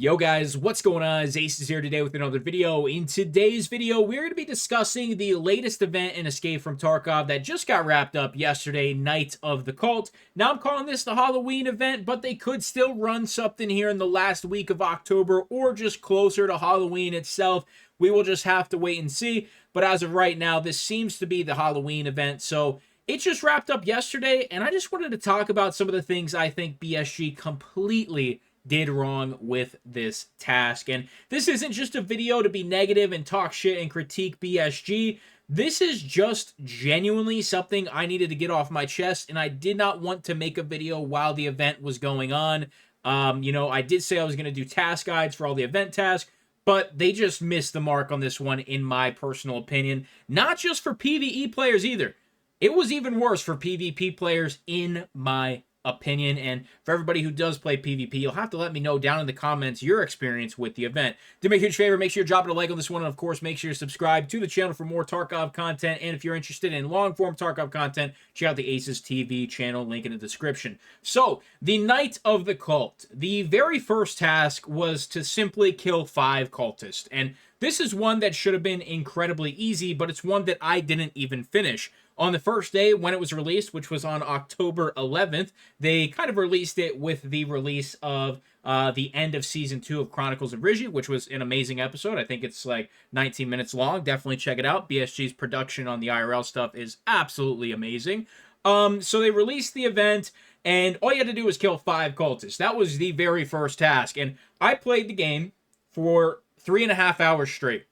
Yo guys, what's going on? Acez here today with another video. In today's video, we're going to be discussing the latest event in Escape from Tarkov that just got wrapped up yesterday, Night of the Cult. Now I'm calling this the Halloween event, but they could still run something here in the last week of October or just closer to Halloween itself. We will just have to wait and see, but as of right now, this seems to be the Halloween event, so it just wrapped up yesterday, and I just wanted to talk about some of the things I think BSG completely did wrong with this task. And this isn't just a video to be negative and talk shit and critique BSG. This is just genuinely something I needed to get off my chest, and I did not want to make a video while the event was going on. I did say I was going to do task guides for all the event tasks, but they just missed the mark on this one, in my personal opinion. Not just for PvE players either. It was even worse for PvP players, in my opinion. And for everybody who does play PvP, you'll have to let me know down in the comments your experience with the event. Do me a huge favor, make sure you're dropping a like on this one, and of course make sure you subscribe to the channel for more Tarkov content. And if you're interested in long form Tarkov content, check out the Acez TV channel, link in the description. So the Night of the Cult, the very first task was to simply kill 5 cultists, and this is one that should have been incredibly easy, but it's one that I didn't even finish. On the first day when it was released, which was on October 11th, they kind of released it with the release of the end of Season 2 of Chronicles of Ridge, which was an amazing episode. I think it's like 19 minutes long. Definitely check it out. BSG's production on the IRL stuff is absolutely amazing. So they released the event, and all you had to do was kill 5 cultists. That was the very first task, and I played the game for 3.5 hours straight.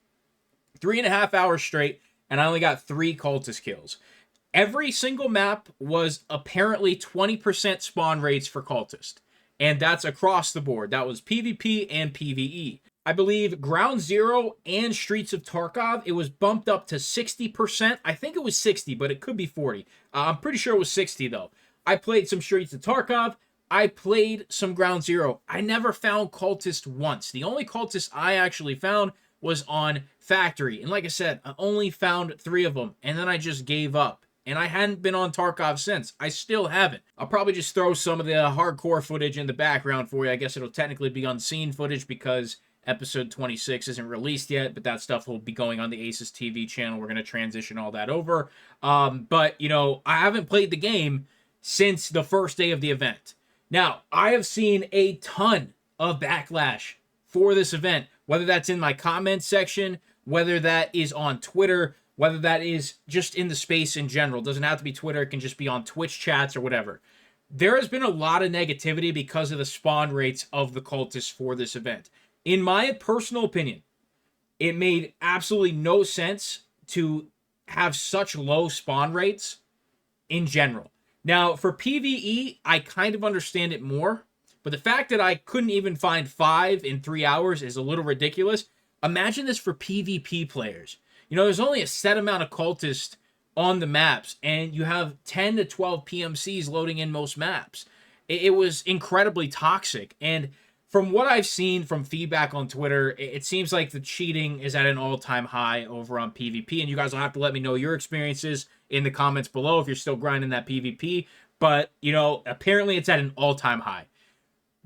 3.5 hours straight, and I only got 3 cultist kills. Every single map was apparently 20% spawn rates for cultist, and that's across the board. That was PvP and PvE. I believe Ground Zero and Streets of Tarkov, it was bumped up to 60%. I think it was 60, but it could be 40. I'm pretty sure it was 60, though. I played some Streets of Tarkov. I played some Ground Zero. I never found cultist once. The only cultist I actually found was on Factory. And like I said, I only found 3 of them, and then I just gave up. And I hadn't been on Tarkov since. I still haven't. I'll probably just throw some of the hardcore footage in the background for you. I guess it'll technically be unseen footage because episode 26 isn't released yet, but that stuff will be going on the Acez TV channel. We're going to transition all that over. But, I haven't played the game since the first day of the event. Now, I have seen a ton of backlash for this event, whether that's in my comments section, whether that is on Twitter, whether that is just in the space in general. It doesn't have to be Twitter. It can just be on Twitch chats or whatever. There has been a lot of negativity because of the spawn rates of the cultists for this event. In my personal opinion, it made absolutely no sense to have such low spawn rates in general. Now, for PvE, I kind of understand it more, but the fact that I couldn't even find 5 in 3 hours is a little ridiculous. Imagine this for PvP players. There's only a set amount of cultists on the maps, and you have 10 to 12 PMCs loading in most maps. It was incredibly toxic, and from what I've seen from feedback on Twitter, it seems like the cheating is at an all-time high over on PvP, and you guys will have to let me know your experiences in the comments below if you're still grinding that PvP, but, apparently it's at an all-time high.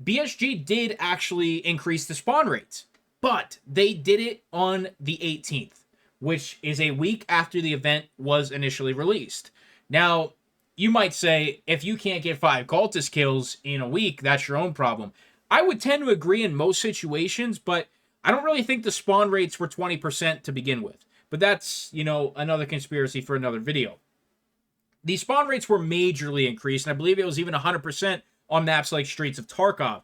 BSG did actually increase the spawn rates, but they did it on the 18th. Which is a week after the event was initially released. Now, you might say, if you can't get 5 cultist kills in a week, that's your own problem. I would tend to agree in most situations, but I don't really think the spawn rates were 20% to begin with. But that's, another conspiracy for another video. The spawn rates were majorly increased, and I believe it was even 100% on maps like Streets of Tarkov.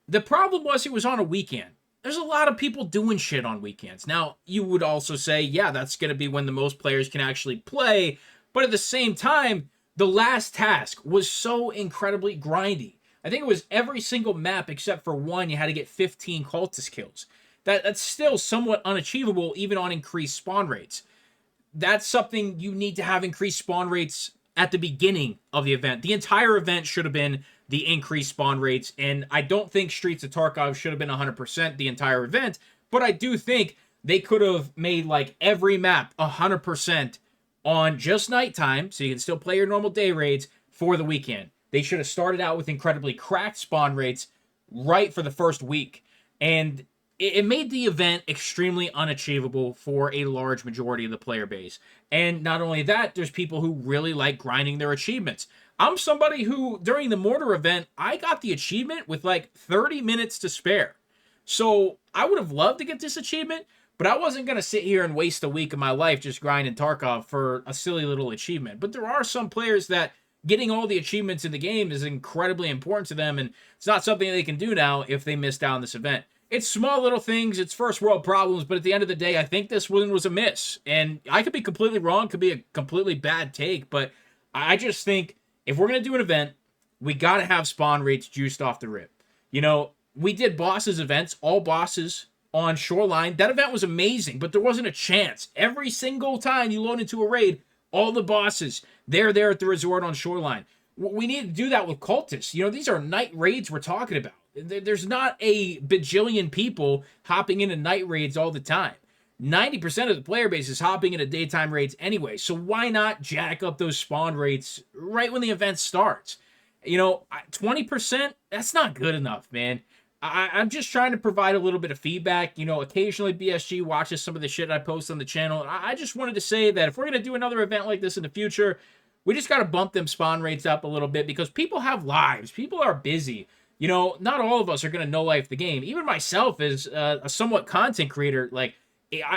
The problem was it was on a weekend. There's a lot of people doing shit on weekends. Now, you would also say, yeah, that's going to be when the most players can actually play. But at the same time, the last task was so incredibly grindy. I think it was every single map except for one, you had to get 15 cultist kills. That's still somewhat unachievable, even on increased spawn rates. That's something you need to have increased spawn rates at the beginning of the event. The entire event should have been the increased spawn rates, and I don't think Streets of Tarkov should have been 100% the entire event, but I do think they could have made like every map 100% on just nighttime, so you can still play your normal day raids for the weekend. They should have started out with incredibly cracked spawn rates right for the first week. And it made the event extremely unachievable for a large majority of the player base. And not only that, there's people who really like grinding their achievements. I'm somebody who, during the Mortar event, I got the achievement with like 30 minutes to spare. So I would have loved to get this achievement, but I wasn't going to sit here and waste a week of my life just grinding Tarkov for a silly little achievement. But there are some players that getting all the achievements in the game is incredibly important to them, and it's not something they can do now if they missed out on this event. It's small little things, it's first world problems, but at the end of the day, I think this one was a miss. And I could be completely wrong, could be a completely bad take, but I just think if we're going to do an event, we got to have spawn rates juiced off the rip. You know, we did bosses events, all bosses on Shoreline. That event was amazing, but there wasn't a chance. Every single time you load into a raid, all the bosses, they're there at the resort on Shoreline. We need to do that with cultists. You know, these are night raids we're talking about. There's not a bajillion people hopping into night raids all the time. 90% of the player base is hopping into daytime raids anyway. So why not jack up those spawn rates right when the event starts? You know, 20%, that's not good enough, man. I'm just trying to provide a little bit of feedback. You know, occasionally BSG watches some of the shit I post on the channel. I just wanted to say that if we're going to do another event like this in the future, we just got to bump them spawn rates up a little bit because people have lives. People are busy. You know, not all of us are going to no-life the game. Even myself as a somewhat content creator, like,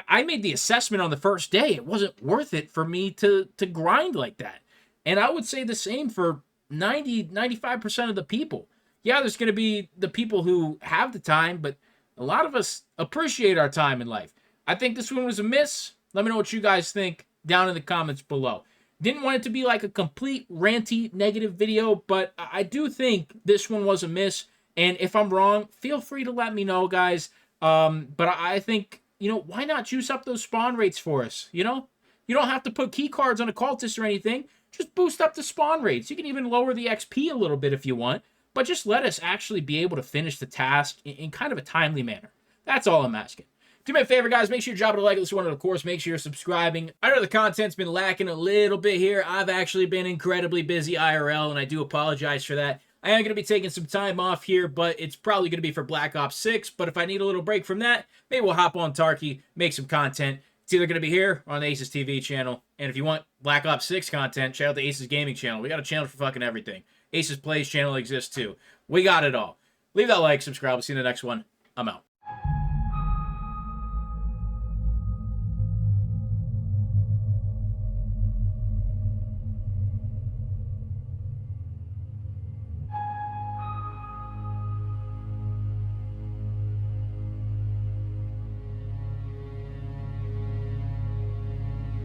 I made the assessment on the first day. It wasn't worth it for me to grind like that. And I would say the same for 95% of the people. Yeah, there's going to be the people who have the time, but a lot of us appreciate our time in life. I think this one was a miss. Let me know what you guys think down in the comments below. Didn't want it to be like a complete ranty negative video, but I do think this one was a miss. And if I'm wrong, feel free to let me know, guys. But I think, you know, why not juice up those spawn rates for us? You know, you don't have to put key cards on a cultist or anything. Just boost up the spawn rates. You can even lower the XP a little bit if you want. But just let us actually be able to finish the task in kind of a timely manner. That's all I'm asking. Do me a favor, guys. Make sure you drop it a like on this one. And, of course, make sure you're subscribing. I know the content's been lacking a little bit here. I've actually been incredibly busy IRL, and I do apologize for that. I am going to be taking some time off here, but it's probably going to be for Black Ops 6. But if I need a little break from that, maybe we'll hop on Tarky, make some content. It's either going to be here or on the Acez TV channel. And if you want Black Ops 6 content, check out the Acez Gaming channel. We got a channel for fucking everything. Acez Plays channel exists too. We got it all. Leave that like, subscribe. We'll see you in the next one. I'm out.